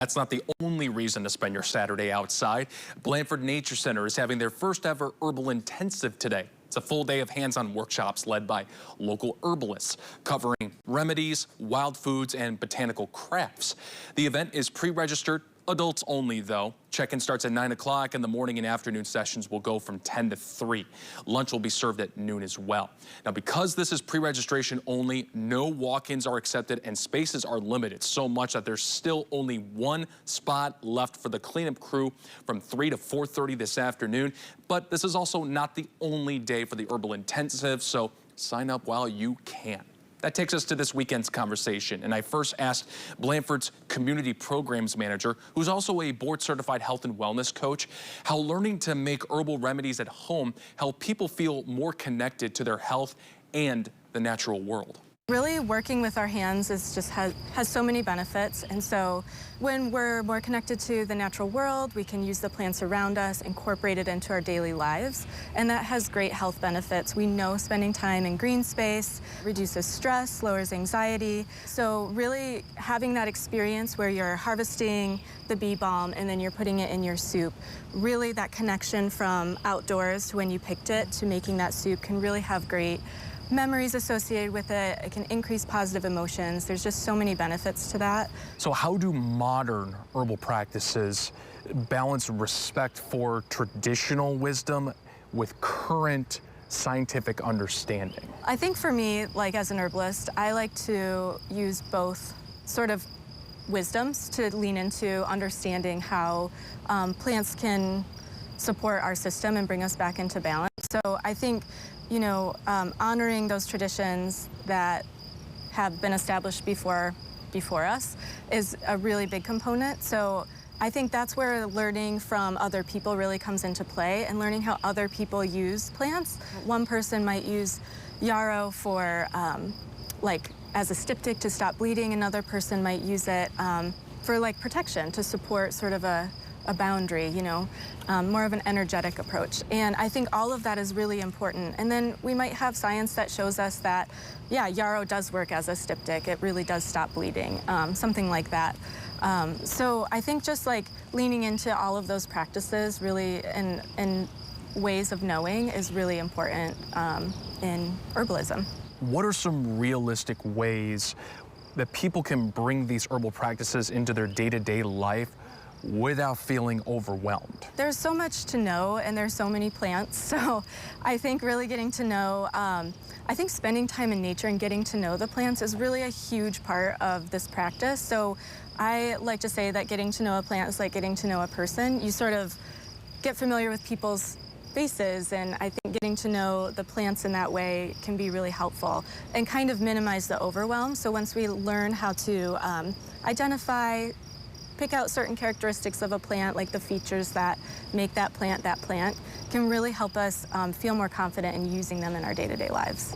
That's not the only reason to spend your Saturday outside. Blandford Nature Center is having their first ever Herbal Intensive today. It's a full day of hands-on workshops led by local herbalists covering remedies, wild foods, and botanical crafts. The event is pre-registered, adults only though. Check-in starts at 9 o'clock and the morning and afternoon sessions will go from 10 to 3. Lunch will be served at noon as well. Now, because this is pre-registration only, no walk-ins are accepted and spaces are limited so much that there's still only one spot left for the cleanup crew from 3 to 4:30 this afternoon. But this is also not the only day for the Herbal Intensive, so sign up while you can. That takes us to this weekend's conversation, and I first asked Blandford's Community Programs Manager, who's also a board-certified health and wellness coach, how learning to make herbal remedies at home help people feel more connected to their health and the natural world. Really working with our hands has so many benefits, and so when we're more connected to the natural world, we can use the plants around us, incorporate it into our daily lives, and that has great health benefits. We know spending time in green space reduces stress, lowers anxiety, so really having that experience where you're harvesting the bee balm and then you're putting it in your soup, really that connection from outdoors to when you picked it to making that soup can really have great memories associated with it. It can increase positive emotions. There's just so many benefits to that. So how do modern herbal practices balance respect for traditional wisdom with current scientific understanding? I think for me, like as an herbalist, I like to use both sort of wisdoms to lean into understanding how plants can support our system and bring us back into balance. So I think, you know, honoring those traditions that have been established before us is a really big component. So I think that's where learning from other people really comes into play, and learning how other people use plants. One person might use yarrow for like as a styptic to stop bleeding. Another person might use it for like protection, to support sort of a boundary, you know, more of an energetic approach. And I think all of that is really important. And then we might have science that shows us that, yeah, yarrow does work as a styptic. It really does stop bleeding, something like that. So I think just like leaning into all of those practices really and ways of knowing is really important in herbalism. What are some realistic ways that people can bring these herbal practices into their day-to-day life without feeling overwhelmed? There's so much to know, and there's so many plants, so I think really getting to know, I think spending time in nature and getting to know the plants is really a huge part of this practice. So I like to say that getting to know a plant is like getting to know a person. You sort of get familiar with people's faces, and I think getting to know the plants in that way can be really helpful and kind of minimize the overwhelm. So once we learn how to identify, pick out certain characteristics of a plant, like the features that make that plant, can really help us feel more confident in using them in our day-to-day lives.